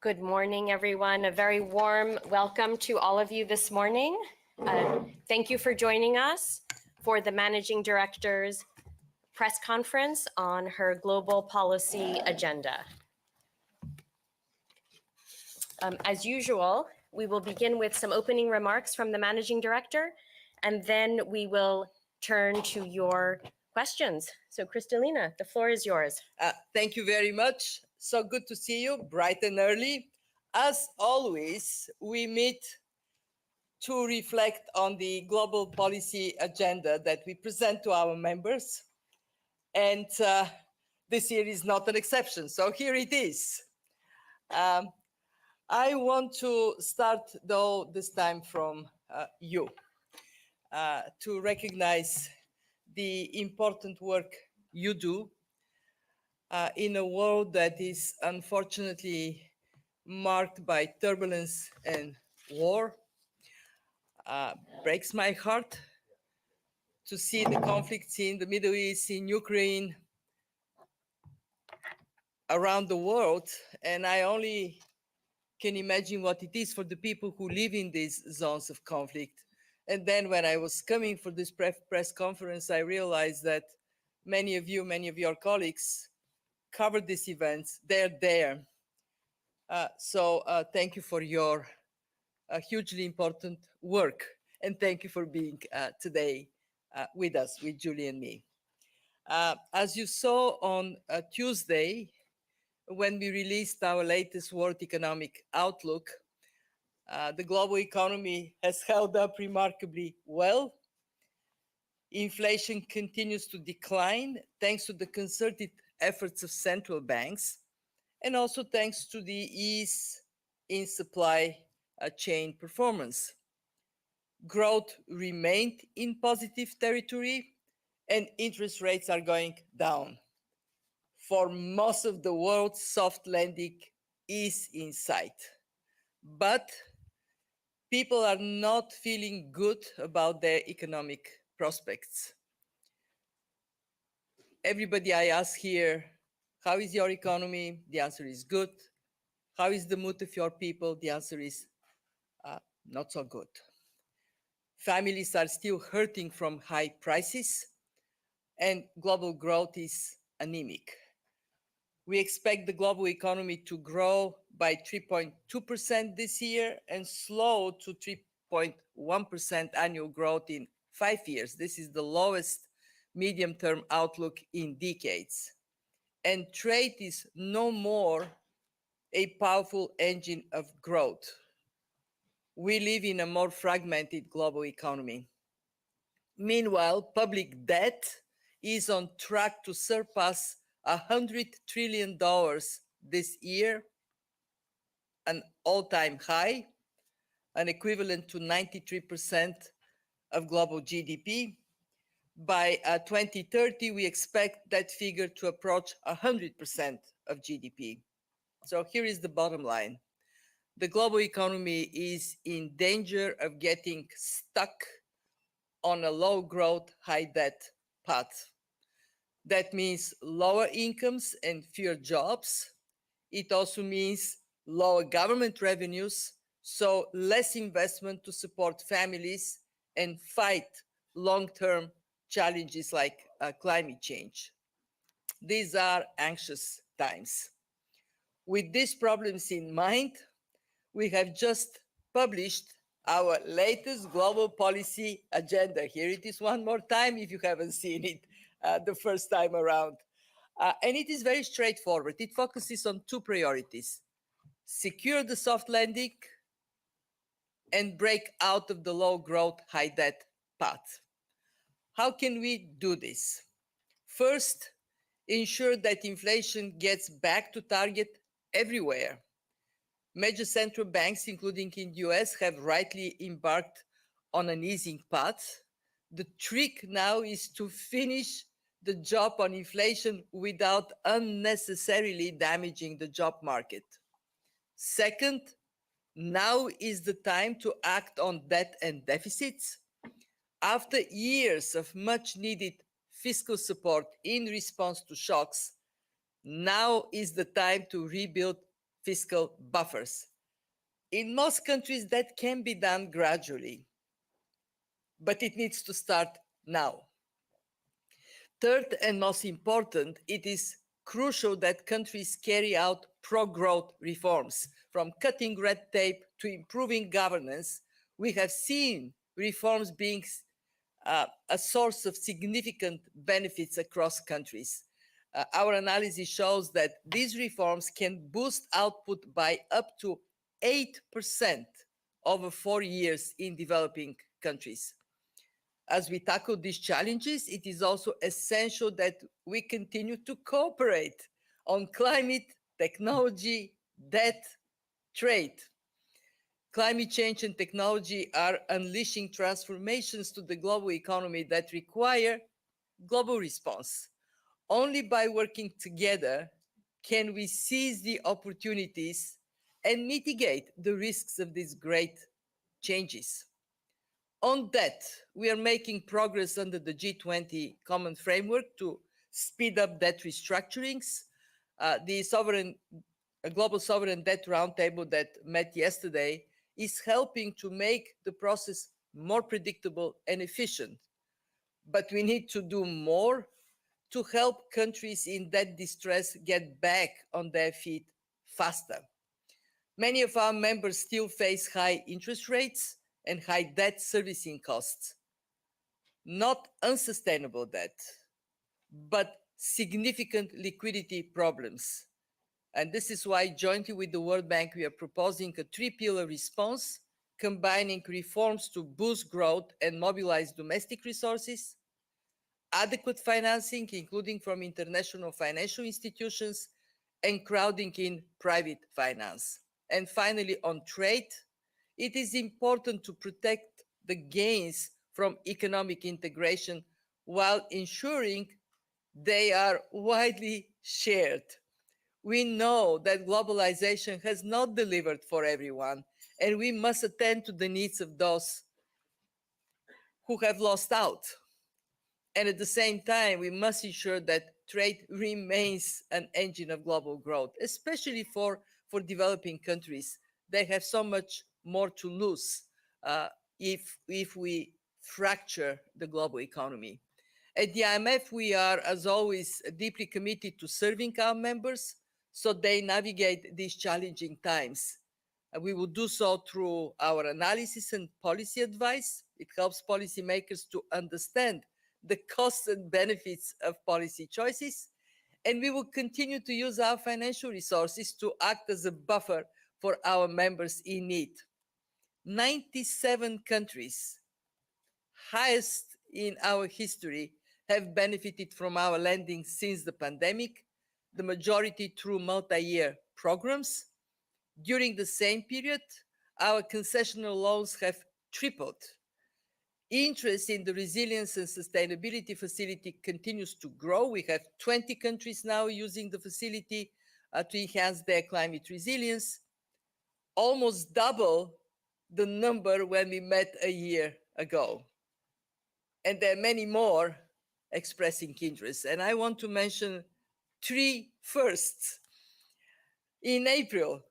Good morning, everyone. A very warm welcome to all of you this morning. Thank you for joining us for the Managing Director's press conference on her global policy agenda. As usual, we will begin with some opening remarks from the Managing Director, and then we will turn to your questions. So, Kristalina, the floor is yours. Thank you very much. So good to see you, bright and early. As always, we meet to reflect on the global policy agenda that we present to our members. And this year is not an exception. So here it is. I want to start, though, this time from you to recognize the important work you do in a world that is unfortunately marked by turbulence and war. Breaks my heart to see the conflicts in the Middle East, in Ukraine, around the world. And I only can imagine what it is for the people who live in these zones of conflict. And then when I was coming for this press conference, I realized that many of your colleagues covered these events. They're there. So thank you for your hugely important work. And thank you for being today with us, with Julie and me. As you saw on Tuesday, when we released our latest World Economic Outlook, the global economy has held up remarkably well. Inflation continues to decline thanks to the concerted efforts of central banks, and also thanks to the ease in supply chain performance. Growth remained in positive territory, and interest rates are going down. For most of the world, soft landing is in sight. But people are not feeling good about their economic prospects. Everybody I ask here, how is your economy? The answer is good. How is the mood of your people? The answer is not so good. Families are still hurting from high prices, and global growth is anemic. We expect the global economy to grow by 3.2% this year and slow to 3.1% annual growth in 5 years. This is the lowest medium-term outlook in decades. And trade is no more a powerful engine of growth. We live in a more fragmented global economy. Meanwhile, public debt is on track to surpass $100 trillion this year, an all-time high, an equivalent to 93% of global GDP. By 2030, we expect that figure to approach 100% of GDP. So here is the bottom line. The global economy is in danger of getting stuck on a low growth, high debt path. That means lower incomes and fewer jobs. It also means lower government revenues, so less investment to support families and fight long-term challenges like climate change. These are anxious times. With these problems in mind, we have just published our latest global policy agenda. Here it is one more time if you haven't seen it the first time around. And it is very straightforward. It focuses on two priorities: secure the soft landing and break out of the low growth, high debt path. How can we do this? First, ensure that inflation gets back to target everywhere. Major central banks, including in the US, have rightly embarked on an easing path. The trick now is to finish the job on inflation without unnecessarily damaging the job market. Second, now is the time to act on debt and deficits. After years of much needed fiscal support in response to shocks, now is the time to rebuild fiscal buffers. In most countries, that can be done gradually, but it needs to start now. Third, and most important, it is crucial that countries carry out pro-growth reforms. From cutting red tape to improving governance, we have seen reforms being a source of significant benefits across countries. Our analysis shows that these reforms can boost output by up to 8% over 4 years in developing countries. As we tackle these challenges, it is also essential that we continue to cooperate on climate, technology, debt, trade. Climate change and technology are unleashing transformations to the global economy that require global response. Only by working together can we seize the opportunities and mitigate the risks of these great changes. On debt, we are making progress under the G20 Common Framework to speed up debt restructurings. The Global Sovereign Debt Roundtable that met yesterday is helping to make the process more predictable and efficient. But we need to do more to help countries in debt distress get back on their feet faster. Many of our members still face high interest rates and high debt servicing costs. Not unsustainable debt, but significant liquidity problems. And this is why, jointly with the World Bank, we are proposing a three-pillar response, combining reforms to boost growth and mobilize domestic resources, adequate financing, including from international financial institutions, and crowding in private finance. And finally, on trade, it is important to protect the gains from economic integration while ensuring they are widely shared. We know that globalization has not delivered for everyone, and we must attend to the needs of those who have lost out. And at the same time, we must ensure that trade remains an engine of global growth, especially for developing countries. They have so much more to lose if we fracture the global economy. At the IMF, we are, as always, deeply committed to serving our members so they navigate these challenging times. We will do so through our analysis and policy advice. It helps policymakers to understand the costs and benefits of policy choices. And we will continue to use our financial resources to act as a buffer for our members in need. 97 countries, highest in our history, have benefited from our lending since the pandemic, the majority through multi-year programs. During the same period, our concessional loans have tripled. Interest in the Resilience and Sustainability Facility continues to grow. We have 20 countries now using the facility to enhance their climate resilience, almost double the number when we met a year ago. And there are many more expressing interest. And I want to mention three firsts. In April,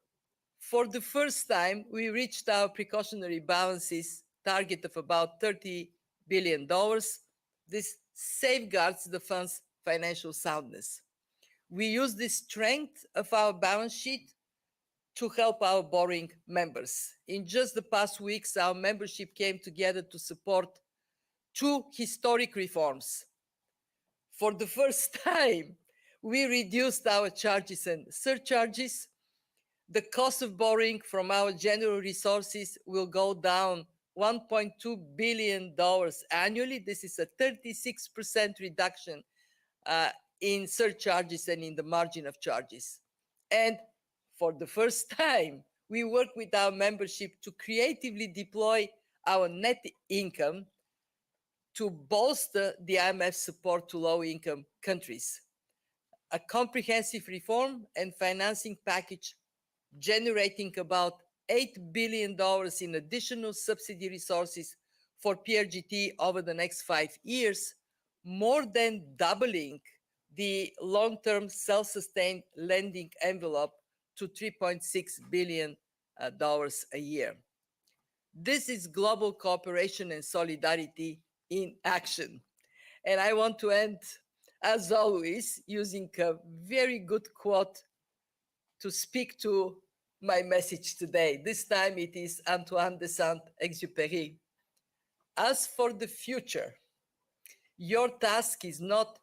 for the first time, we reached our precautionary balances target of about $30 billion. This safeguards the fund's financial soundness. We use the strength of our balance sheet to help our borrowing members. In just the past weeks, our membership came together to support two historic reforms. For the first time, we reduced our charges and surcharges. The cost of borrowing from our general resources will go down $1.2 billion annually. This is a 36% reduction in surcharges and in the margin of charges. And for the first time, we work with our membership to creatively deploy our net income to bolster the IMF support to low-income countries. A comprehensive reform and financing package generating about $8 billion in additional subsidy resources for PRGT over the next 5 years, more than doubling the long-term self-sustained lending envelope to $3.6 billion a year. This is global cooperation and solidarity in action. And I want to end, as always, using a very good quote to speak to my message today. This time it is Antoine de Saint-Exupéry. As for the future, your task is not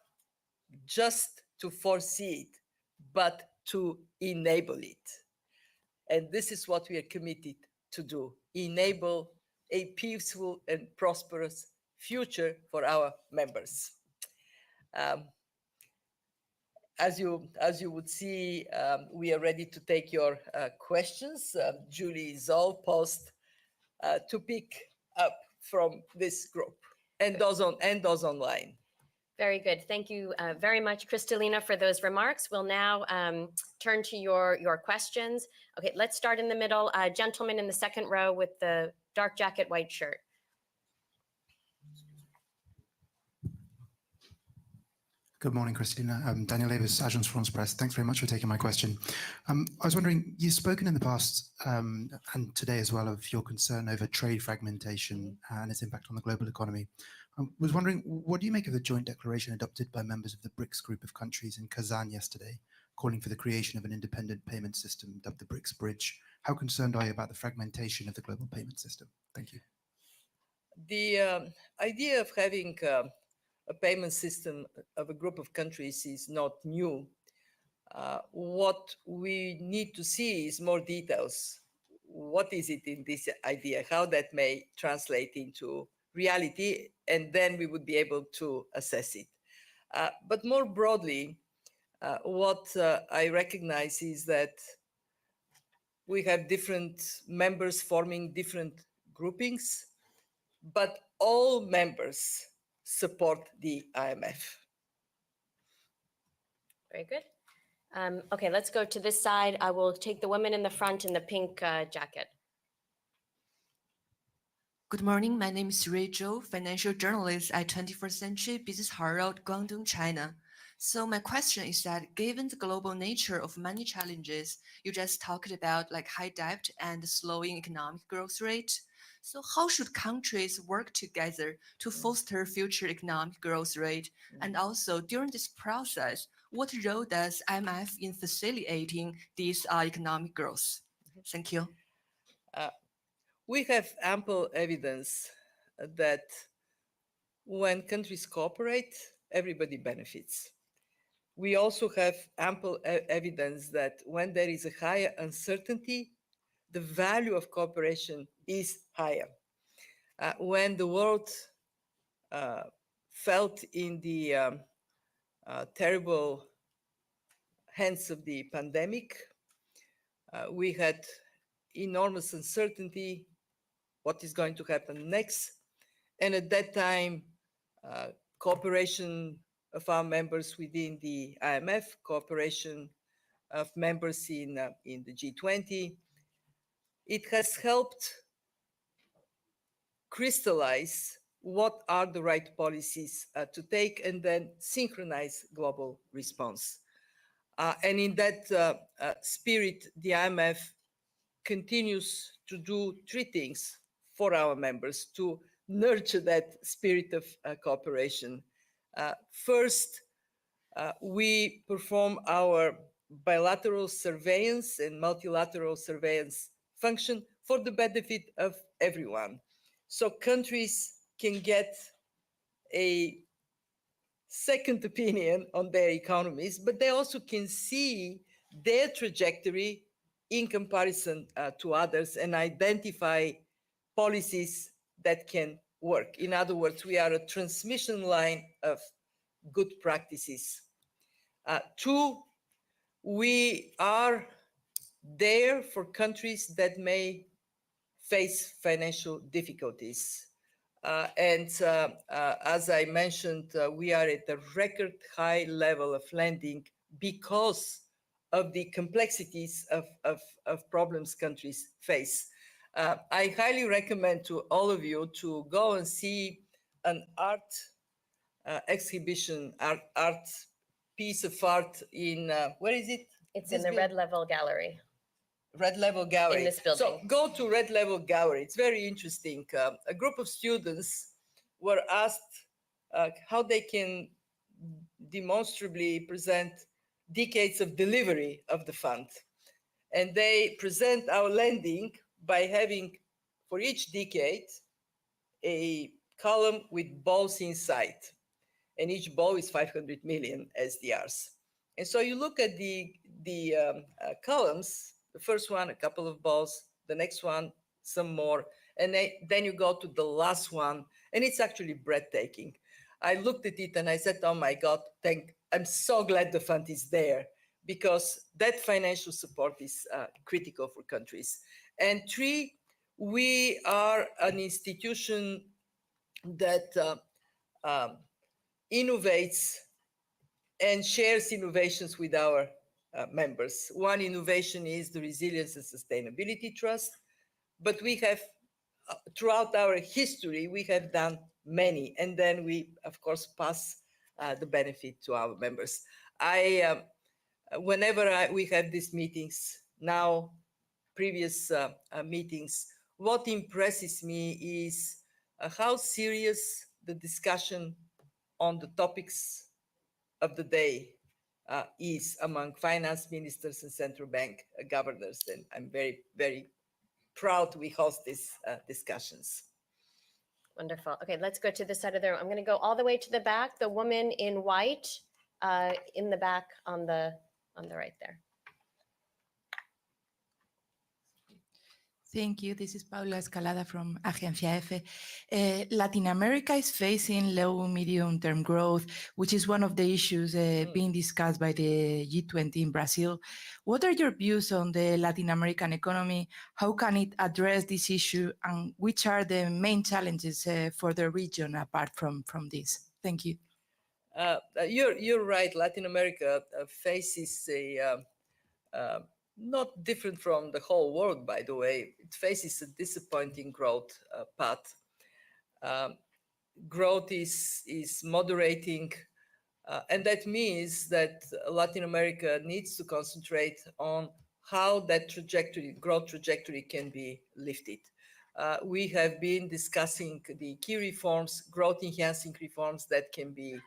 just to foresee it, but to enable it. And this is what we are committed to do, enable a peaceful and prosperous future for our members. As you would see, we are ready to take your questions. Julie is all poised to pick up from this group and those online. Very good. Thank you very much, Kristalina, for those remarks. We'll now turn to your questions. Okay, let's start in the middle. Gentleman in the second row with the dark jacket, white shirt. Good morning, Kristalina. Daniel Davis, Agence France Presse. Thanks very much for taking my question. I was wondering, you've spoken in the past and today as well of your concern over trade fragmentation and its impact on the global economy. I was wondering, what do you make of the joint declaration adopted by members of the BRICS group of countries in Kazan yesterday, calling for the creation of an independent payment system dubbed the BRICS Bridge? How concerned are you about the fragmentation of the global payment system? Thank you. The idea of having a payment system of a group of countries is not new. What we need to see is more details. What is it in this idea? How that may translate into reality, and then we would be able to assess it. But more broadly, what I recognize is that we have different members forming different groupings, but all members support the IMF. Very good. Okay, let's go to this side. I will take the woman in the front in the pink jacket. Good morning. My name is Rachel, financial journalist at 21st Century Business Herald, Guangdong, China. So my question is that given the global nature of many challenges, you just talked about like high debt and slowing economic growth rate. So how should countries work together to foster future economic growth rate? And also during this process, what role does IMF in facilitating this economic growth? Thank you. We have ample evidence that when countries cooperate, everybody benefits. We also have ample evidence that when there is a higher uncertainty, the value of cooperation is higher. When the world felt in the terrible hands of the pandemic, we had enormous uncertainty, what is going to happen next. And at that time, cooperation of our members within the IMF, cooperation of members in the G20, it has helped crystallize what are the right policies to take and then synchronize global response. And in that spirit, the IMF continues to do three things for our members to nurture that spirit of cooperation. First, we perform our bilateral surveillance and multilateral surveillance function for the benefit of everyone. So countries can get a second opinion on their economies, but they also can see their trajectory in comparison to others and identify policies that can work. In other words, we are a transmission line of good practices. Two, we are there for countries that may face financial difficulties. As I mentioned, we are at a record high level of lending because of the complexities of problems countries face. I highly recommend to all of you to go and see an art exhibition, art piece of art in, where is it? It's in the Red Level Gallery. Red Level Gallery. In this So building. go to Red Level Gallery. It's very interesting. A group of students were asked how they can demonstrably present decades of delivery of the fund. And they present our lending by having, for each decade, a column with balls inside. And each ball is 500 million SDRs. And so you look at the columns, the first one, a couple of balls, the next one, some more, and then you go to the last one, and it's actually breathtaking. I looked at it and I said, oh my God, I'm so glad the fund is there, because that financial support is critical for countries. And three, we are an institution that innovates and shares innovations with our members. One innovation is the Resilience and Sustainability Trust, but we have, throughout our history, we have done many, and then we, of course, pass the benefit to our members. Whenever we have these meetings, now previous meetings, what impresses me is how serious the discussion on the topics of the day is among finance ministers and central bank governors. And I'm very, very proud we host these discussions. Wonderful. Okay, let's go to the side of the room. I'm going to go all the way to the back. The woman in white in the back on the right there. Thank you. This is Paula Escalada from Agencia F. Latin America is facing low medium-term growth, which is one of the issues being discussed by the G20 in Brazil. What are your views on the Latin American economy? How can it address this issue? And which are the main challenges for the region apart from this? Thank you. You're right. Latin America faces a not different from the whole world, by the way. It faces a disappointing growth path. Growth is moderating, and that means that Latin America needs to concentrate on how that growth trajectory can be lifted. We have been discussing the key reforms, growth-enhancing reforms that can be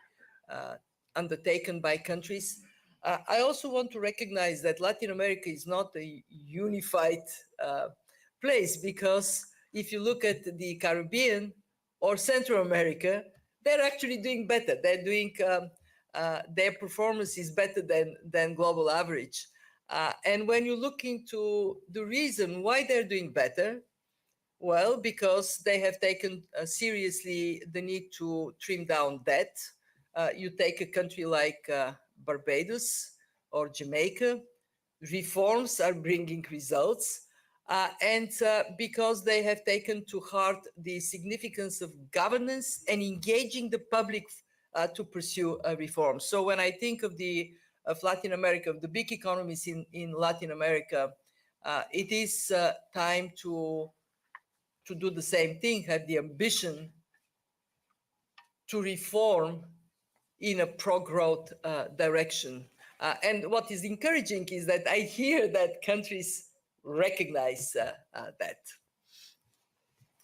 undertaken by countries. I also want to recognize that Latin America is not a unified place, because if you look at the Caribbean or Central America, they're actually doing better. They're doing, their performance is better than global average. And when you look into the reason why they're doing better, well, because they have taken seriously the need to trim down debt. You take a country like Barbados or Jamaica, reforms are bringing results. And because they have taken to heart the significance of governance and engaging the public to pursue reforms. So when I think of Latin America, of the big economies in Latin America, it is time to do the same thing, have the ambition to reform in a pro-growth direction. And what is encouraging is that I hear that countries recognize that.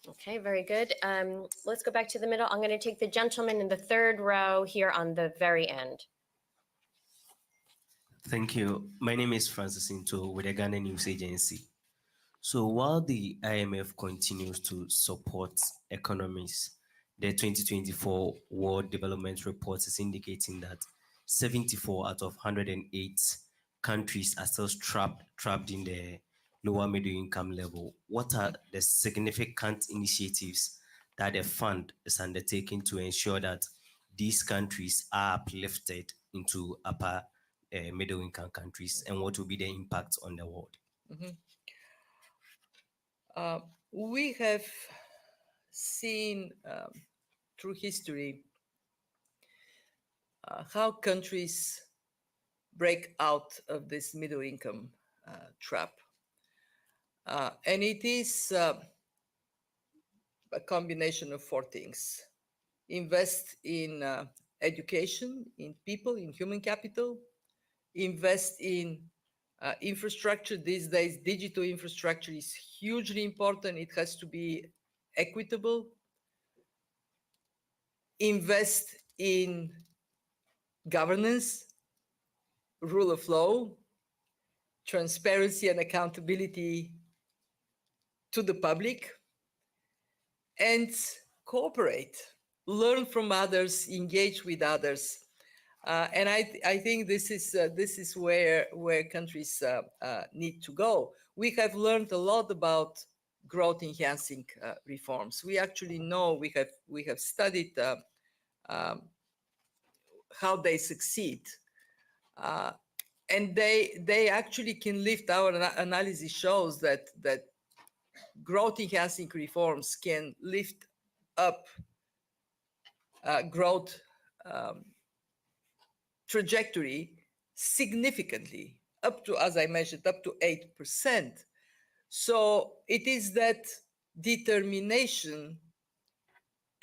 Okay, very good. Let's go back to the middle. I'm going to take the gentleman in the third row here on the very end. Thank you. My name is Francis Into with the Ghana News Agency. So while the IMF continues to support economies, the 2024 World Development Report is indicating that 74 out of 108 countries are still trapped in the lower middle income level. What are the significant initiatives that the fund is undertaking to ensure that these countries are uplifted into upper middle income countries, and what will be the impact on the world? Mm-hmm. We have seen through history how countries break out of this middle income trap. And it is a combination of four things. Invest in education, in people, in human capital. Invest in Infrastructure these days, digital infrastructure is hugely important. It has to be equitable. Invest in governance, rule of law, transparency and accountability to the public, and cooperate, learn from others, engage with others. And I think this is where countries need to go. We have learned a lot about growth enhancing reforms. We actually know, we have studied how they succeed. And they actually can lift. Our analysis shows that growth enhancing reforms can lift up growth trajectory significantly, up to, as I mentioned, up to 8%. So it is that determination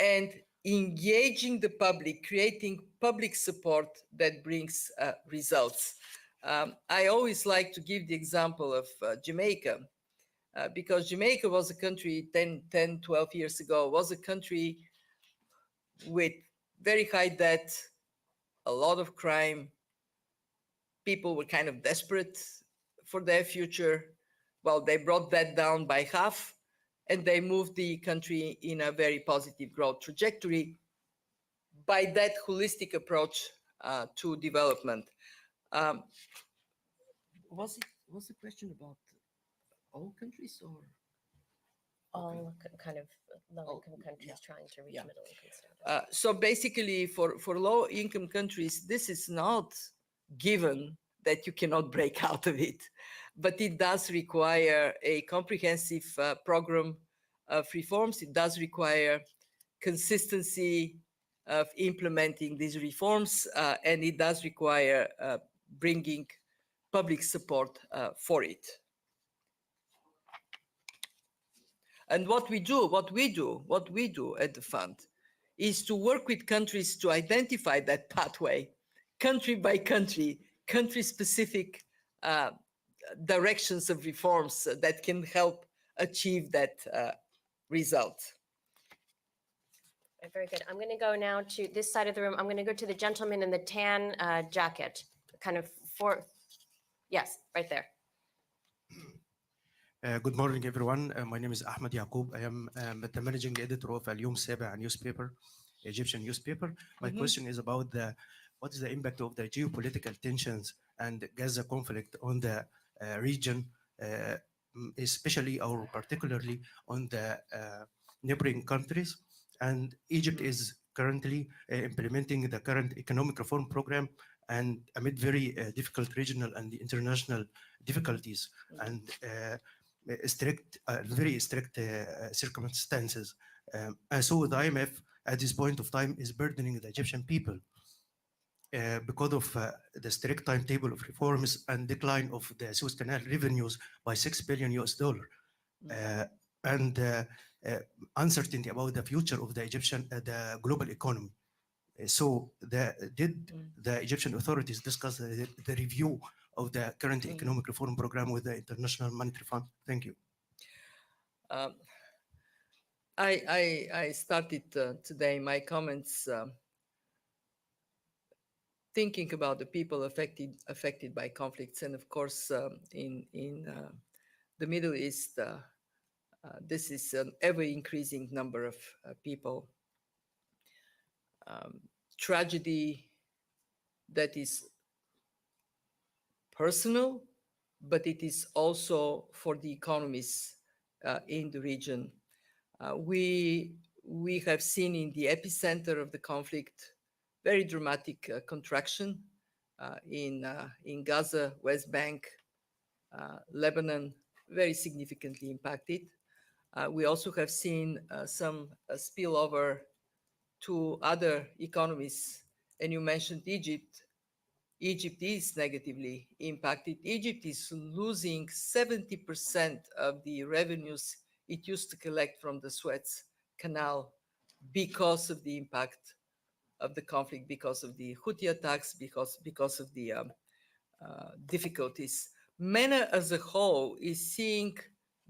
and engaging the public, creating public support that brings results. I always like to give the example of Jamaica, because Jamaica was a country 10, 12 years ago, was a country with very high debt, a lot of crime. People were kind of desperate for their future. Well, they brought that down by half, and they moved the country in a very positive growth trajectory by that holistic approach to development. Was the question about all countries or? All kind of low-income countries yeah. trying to reach Yeah. middle-income status. So basically, for low-income countries, this is not given that you cannot break out of it, but it does require a comprehensive program of reforms. It does require consistency of implementing these reforms, and it does require bringing public support for it. And what we do at the fund is to work with countries to identify that pathway, country by country, country-specific directions of reforms that can help achieve that result. Very good. I'm going to go now to this side of the room. I'm going to go to the gentleman in the tan jacket, kind of yes, right there. Good morning, everyone. My name is Ahmed Yaqub. I am the managing editor of Al Yom Saba newspaper, Egyptian newspaper. My question is about what is the impact of the geopolitical tensions and Gaza conflict on the region, especially or particularly on the neighboring countries. And Egypt is currently implementing the current economic reform program, and amid very difficult regional and international difficulties and very strict circumstances. So the IMF at this point of time is burdening the Egyptian people because of the strict timetable of reforms and decline of the Suez Canal revenues by $6 billion and uncertainty about the future of the global economy. So did the Egyptian authorities discuss the review of the current economic reform program with the International Monetary Fund? Thank you. I started today my comments thinking about the people affected by conflicts, and of course in the Middle East, this is an ever-increasing number of people. Tragedy that is personal, but it is also for the economies in the region. We have seen in the epicenter of the conflict very dramatic contraction in Gaza, West Bank, Lebanon, very significantly impacted. We also have seen some spillover to other economies, and you mentioned Egypt. Egypt is negatively impacted. Egypt is losing 70% of the revenues it used to collect from the Suez Canal because of the impact of the conflict, because of the Houthi attacks, because of the difficulties. MENA as a whole is seeing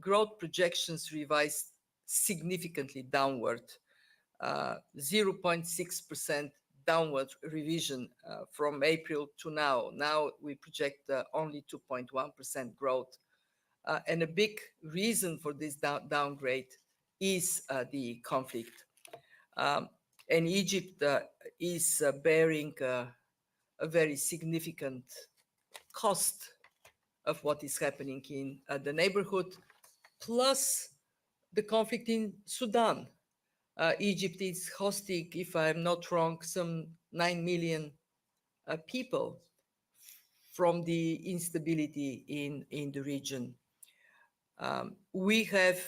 growth projections revised significantly downward, 0.6% downward revision from April to now. Now we project only 2.1% growth. And a big reason for this downgrade is the conflict. And Egypt is bearing a very significant cost of what is happening in the neighborhood, plus the conflict in Sudan. Egypt is hosting, if I'm not wrong, some 9 million people from the instability in the region. We have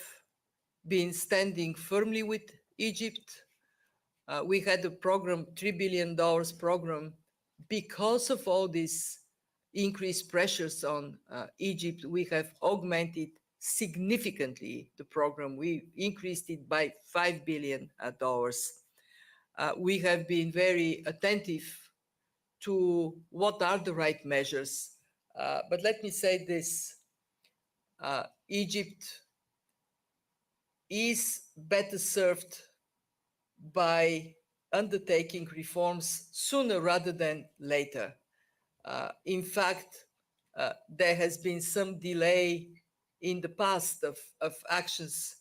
been standing firmly with Egypt. We had a program, $3 billion program, because of all these increased pressures on Egypt. We have augmented significantly the program. We increased it by $5 billion. We have been very attentive to what are the right measures. But let me say this, Egypt is better served by undertaking reforms sooner rather than later. In fact, there has been some delay in the past of actions,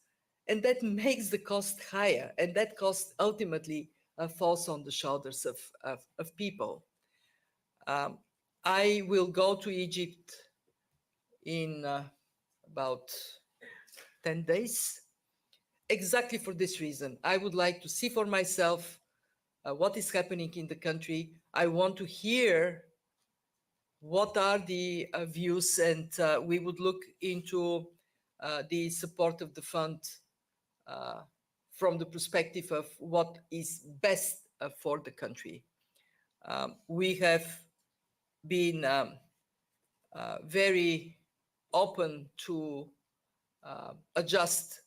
and that makes the cost higher, and that cost ultimately falls on the shoulders of people. I will go to Egypt in about 10 days, exactly for this reason. I would like to see for myself what is happening in the country. I want to hear what are the views, and we would look into the support of the fund from the perspective of what is best for the country. We have been very open to adjust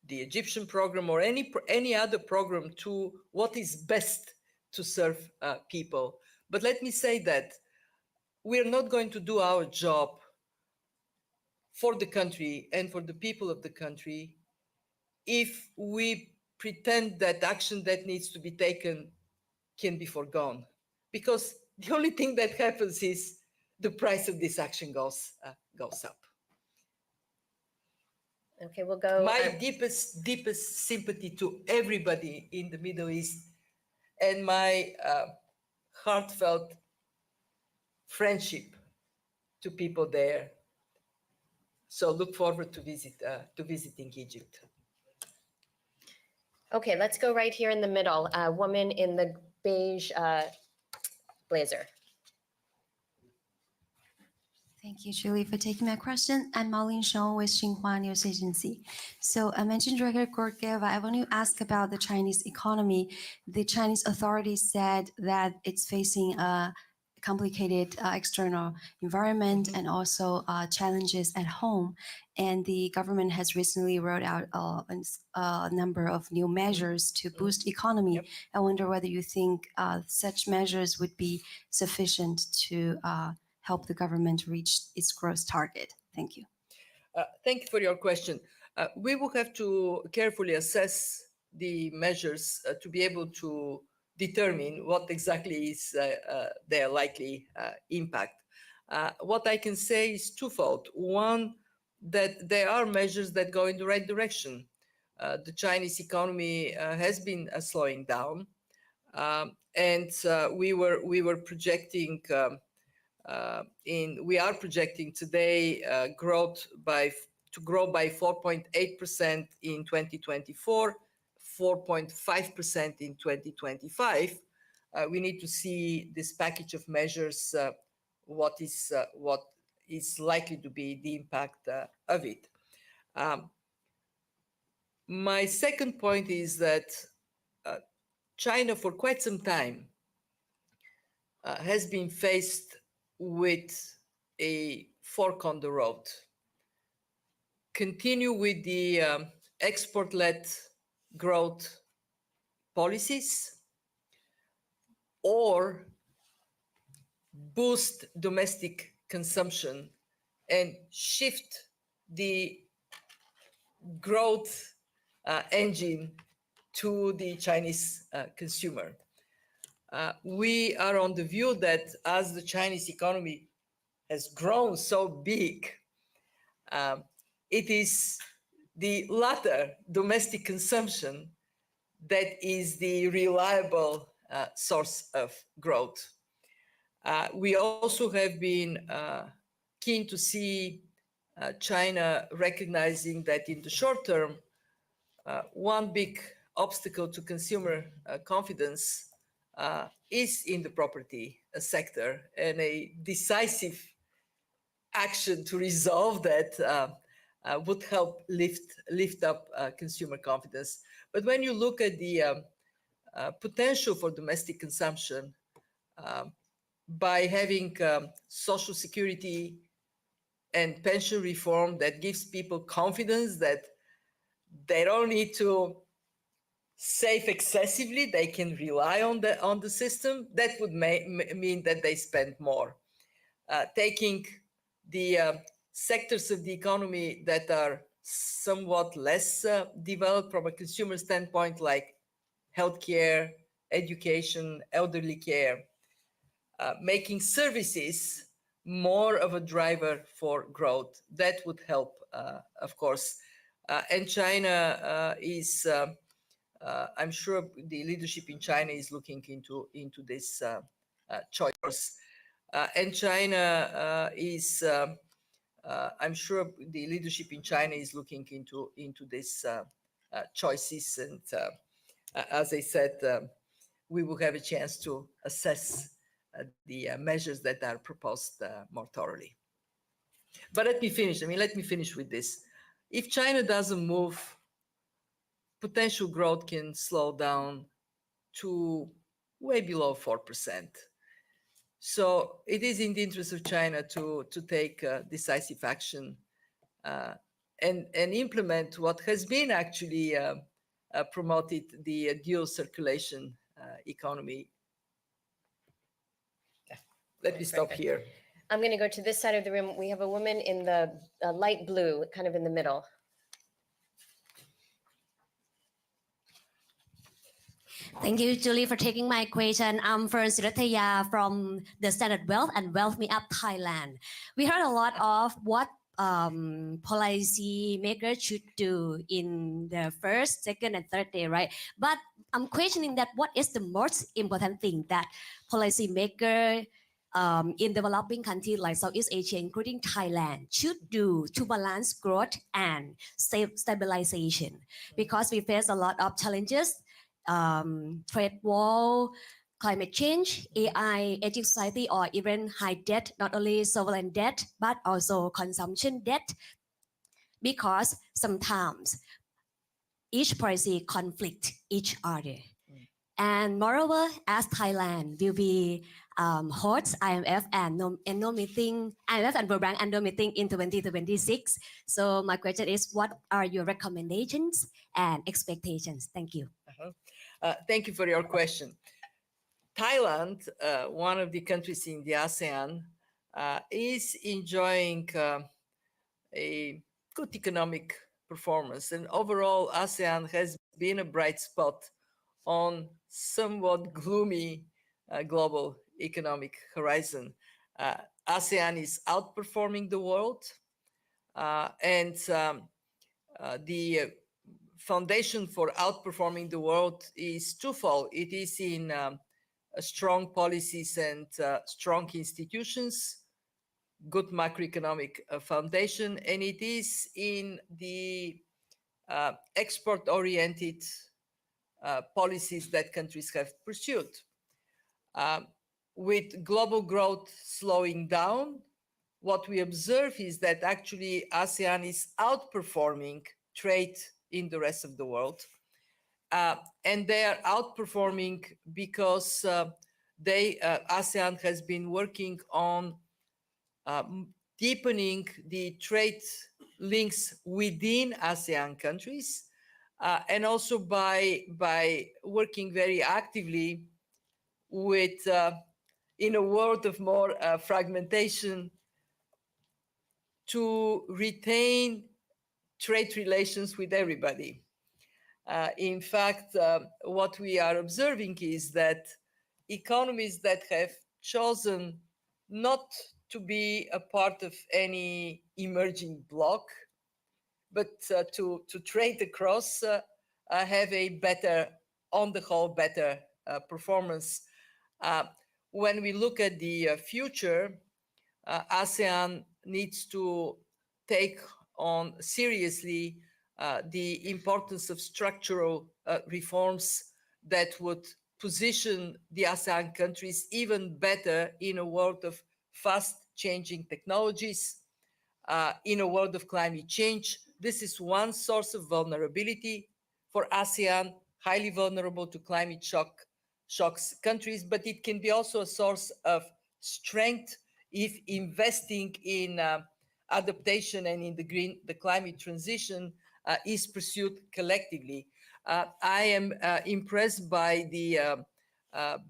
the Egyptian program or any other program to what is best to serve people. But let me say that we're not going to do our job for the country and for the people of the country if we pretend that action that needs to be taken can be forgone. Because the only thing that happens is the price of this action goes up. Okay, we'll go. My deepest sympathy to everybody in the Middle East, and my heartfelt friendship to people there. So look forward to visiting Egypt. Okay, let's go right here in the middle. A woman in the beige blazer. Thank you, Julie, for taking my question. I'm Marlene Shong with Xinhua News Agency. So, Managing Director Georgieva, I want to ask about the Chinese economy. The Chinese authorities said that it's facing a complicated external environment and also challenges at home. And the government has recently rolled out a number of new measures to boost economy. Yep. I wonder whether you think such measures would be sufficient to help the government reach its growth target. Thank you. Thank you for your question. We will have to carefully assess the measures to be able to determine what exactly is their likely impact. What I can say is twofold. One, that there are measures that go in the right direction. The Chinese economy has been slowing down, and we were projecting. We are projecting today to grow by 4.8% in 2024, 4.5% in 2025. We need to see this package of measures, what is likely to be the impact of it. My second point is that China, for quite some time, has been faced with a fork on the road. Continue with the export-led growth policies, or boost domestic consumption and shift the growth engine to the Chinese consumer. We are on the view that as the Chinese economy has grown so big, it is the latter, domestic consumption, that is the reliable source of growth. We also have been keen to see China recognizing that in the short term, one big obstacle to consumer confidence is in the property sector, and a decisive action to resolve that would help lift up consumer confidence. But when you look at the potential for domestic consumption, by having social security and pension reform that gives people confidence that they don't need to save excessively, they can rely on the system, that would mean that they spend more. Taking the sectors of the economy that are somewhat less developed from a consumer standpoint, like healthcare, education, elderly care, making services more of a driver for growth, that would help, of course. And China is, I'm sure the leadership in China is looking into this choice. And China is, I'm sure the leadership in China is looking into this choices. And as I said, we will have a chance to assess the measures that are proposed more thoroughly. But let me finish. Let me finish with this. If China doesn't move, potential growth can slow down to way below 4%. So it is in the interest of China to take decisive action and implement what has been actually promoted, the dual circulation economy. Let me stop here. I'm going to go to this side of the room. We have a woman in the light blue, kind of in the middle. Thank you, Julie, for taking my question. I'm Hacia from the Standard Wealth and Wealth Me Up Thailand. We heard a lot of what policy makers should do in the first, second, and third day, right? But I'm questioning that what is the most important thing that policy maker in developing countries like Southeast Asia, including Thailand, should do to balance growth and stabilization? Because we face a lot of challenges, trade war, climate change, AI, aging society, or even high debt, not only sovereign debt, but also consumption debt, because sometimes each policy conflict each other. And moreover, as Thailand will be host IMF annual meeting, IMF and World Bank annual meeting in 2026. So my question is, what are your recommendations and expectations? Thank you. Thank you for your question. Thailand, one of the countries in the ASEAN, is enjoying a good economic performance. And overall, ASEAN has been a bright spot on somewhat gloomy global economic horizon. ASEAN is outperforming the world, and the foundation for outperforming the world is twofold. It is in strong policies and strong institutions, good macroeconomic foundation, and it is in the export-oriented policies that countries have pursued. With global growth slowing down, what we observe is that actually ASEAN is outperforming trade in the rest of the world. And they are outperforming because ASEAN has been working on deepening the trade links within ASEAN countries, and also by working very actively with, in a world of more fragmentation, to retain trade relations with everybody. In fact, what we are observing is that economies that have chosen not to be a part of any emerging bloc, but to trade across, have a better, on the whole, better performance. When we look at the future, ASEAN needs to take on seriously the importance of structural reforms that would position the ASEAN countries even better in a world of fast changing technologies, in a world of climate change. This is one source of vulnerability for ASEAN, highly vulnerable to climate shocks countries, but it can be also a source of strength if investing in adaptation and in the climate transition is pursued collectively. I am impressed by the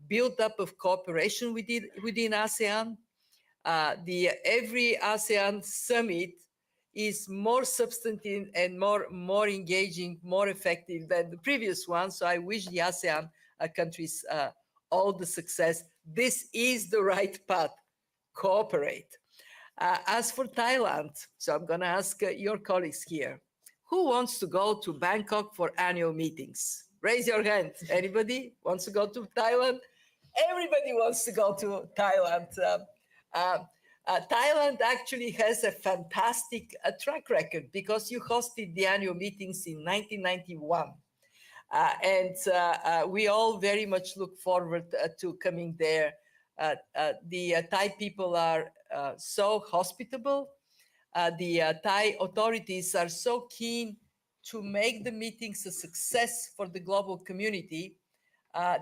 build-up of cooperation within ASEAN. Every ASEAN summit is more substantive and more engaging, more effective than the previous one. So I wish the ASEAN countries all the success. This is the right path. Cooperate. As for Thailand, so I'm going to ask your colleagues here, who wants to go to Bangkok for annual meetings? Raise your hand. Anybody wants to go to Thailand? Everybody wants to go to Thailand. Thailand actually has a fantastic track record because you hosted the annual meetings in 1991. And we all very much look forward to coming there. The Thai people are so hospitable. The Thai authorities are so keen to make the meetings a success for the global community.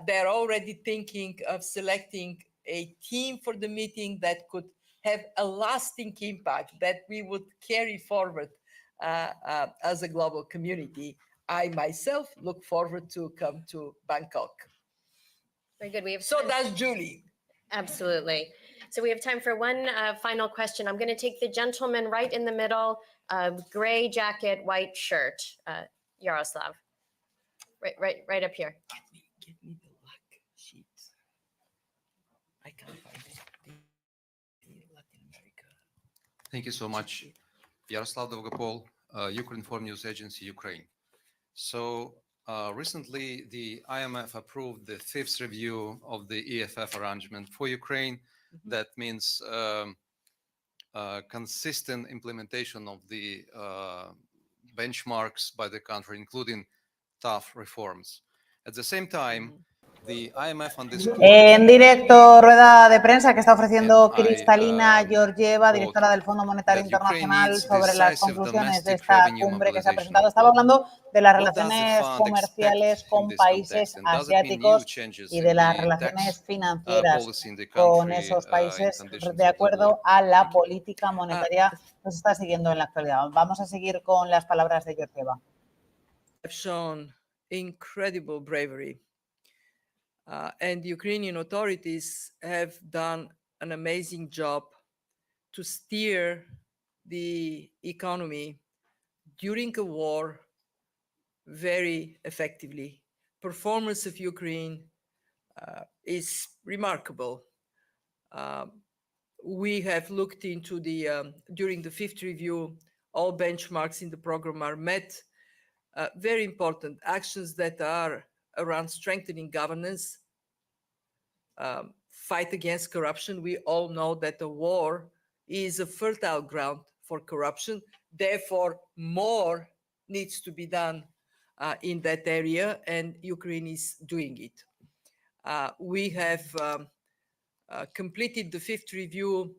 They're already thinking of selecting a team for the meeting that could have a lasting impact that we would carry forward as a global community. I myself look forward to come to Bangkok. Very good. So does Julie. Absolutely. So we have time for one final question. I'm going to take the gentleman right in the middle, gray jacket, white shirt, Yaroslav. Right up here. Get me the luck sheet. I can't find it. Latin America. Thank you so much. Yaroslav Dolgopol, Ukrinform News Agency, Ukraine. So recently, the IMF approved the fifth review of the EFF arrangement for Ukraine. Mm-hmm. That means consistent implementation of the benchmarks by the country, including tough reforms. At the same time, the IMF underscored En directo, rueda de prensa que está ofreciendo Kristalina Georgieva, directora del Fondo Monetario Internacional, sobre las conclusiones de esta cumbre que se ha presentado. Estaba hablando de las relaciones comerciales con países asiáticos y de las relaciones financieras con esos países de acuerdo a la política monetaria que se está siguiendo en la actualidad. Vamos a seguir con las palabras de Georgieva. Have shown incredible bravery. And the Ukrainian authorities have done an amazing job to steer the economy during a war very effectively. Performance of Ukraine is remarkable. We have looked into during the fifth review, all benchmarks in the program are met. Very important actions that are around strengthening governance, fight against corruption. We all know that the war is a fertile ground for corruption. Therefore, more needs to be done in that area, and Ukraine is doing it. We have completed the fifth review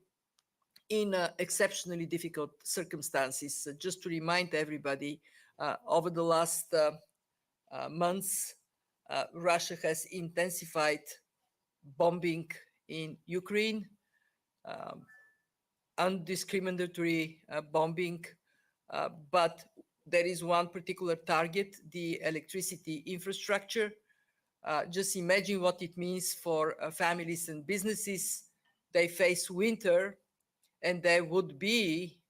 in exceptionally difficult circumstances. Just to remind everybody, over the last months, Russia has intensified bombing in Ukraine, undiscriminatory bombing, but there is one particular target, the electricity infrastructure. Just imagine what it means for families and businesses. They face winter, and there would be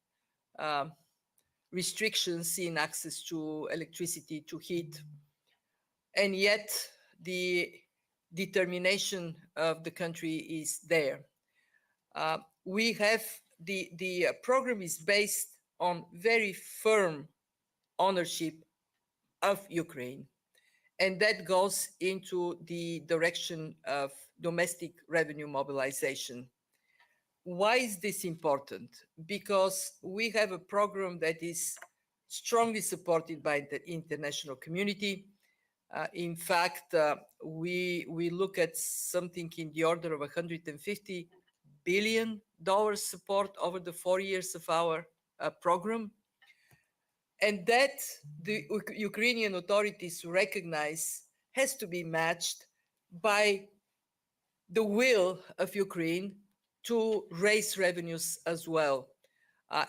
restrictions in access to electricity, to heat, and yet the determination of the country is there. We have the program is based on very firm ownership of Ukraine, and that goes into the direction of domestic revenue mobilization. Why is this important? Because we have a program that is strongly supported by the international community. In fact, we look at something in the order of $150 billion support over the 4 years of our program. And that the Ukrainian authorities recognize has to be matched by the will of Ukraine to raise revenues as well.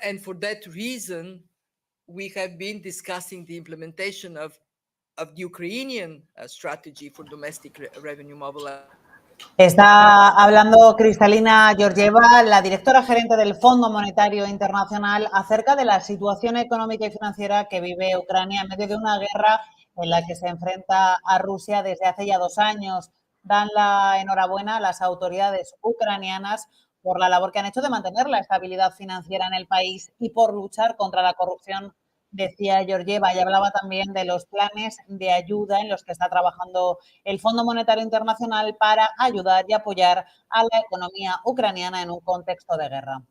And for that reason, we have been discussing the implementation of the Ukrainian strategy for domestic revenue mobilization. Está hablando Kristalina Georgieva, la directora gerente del Fondo Monetario Internacional, acerca de la situación económica y financiera que vive Ucrania en medio de una guerra en la que se enfrenta a Rusia desde hace ya 2 años. Dan la enhorabuena a las autoridades ucranianas por la labor que han hecho de mantener la estabilidad financiera en el país y por luchar contra la corrupción, decía Georgieva, y hablaba también de los planes de ayuda en los que está trabajando el Fondo Monetario Internacional para ayudar y apoyar a la economía ucraniana en un contexto de guerra.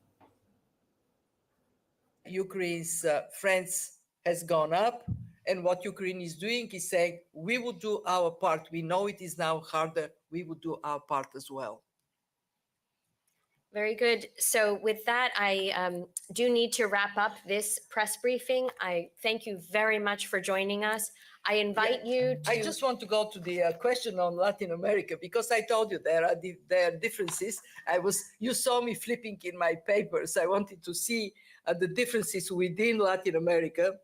Ukraine's friends has gone up, and what Ukraine is doing is saying, we will do our part. We know it is now harder. We will do our part as well. Very good. So with that, I do need to wrap up this press briefing. I thank you very much for joining us. I invite you to... I just want to go to the question on Latin America, because I told you there are differences. You saw me flipping in my papers. I wanted to see the differences within Latin America.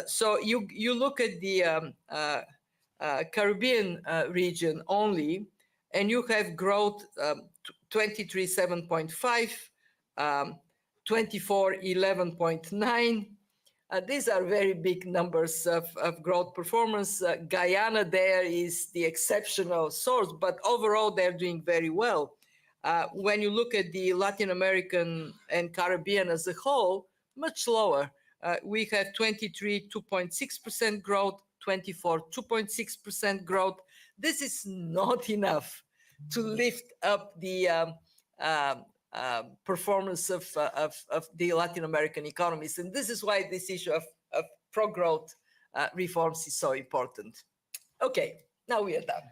So you look at the Caribbean region only, and you have growth 23, 7.5, 24, 11.9. These are very big numbers of growth performance. Guyana there is the exceptional source, but overall they're doing very well. When you look at the Latin American and Caribbean as a whole, much lower. We have 23, 2.6% growth, 24, 2.6% growth. This is not enough to lift up the performance of the Latin American economies. And this is why this issue of pro-growth reforms is so important. Okay, now we are done.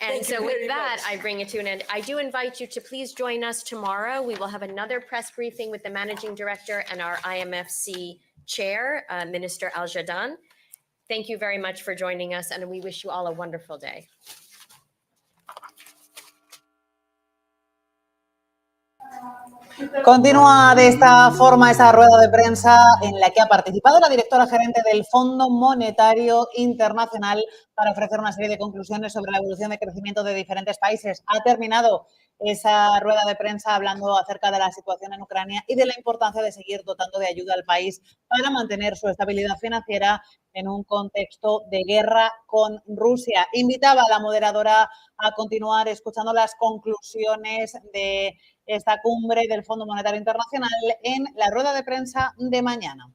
And so with that, I bring it to an end. I do invite you to please join us tomorrow. We will have another press briefing with the managing director and our IMFC chair, Minister Al-Jadaan. Thank you very much for joining us, and we wish you all a wonderful day. Continúa de esta forma esa rueda de prensa en la que ha participado la directora gerente del Fondo Monetario Internacional para ofrecer una serie de conclusiones sobre la evolución de crecimiento de diferentes países. Ha terminado esa rueda de prensa hablando acerca de la situación en Ucrania y de la importancia de seguir dotando de ayuda al país para mantener su estabilidad financiera en un contexto de guerra con Rusia. Invitaba a la moderadora a continuar escuchando las conclusiones de esta cumbre del Fondo Monetario Internacional en la rueda de prensa de mañana.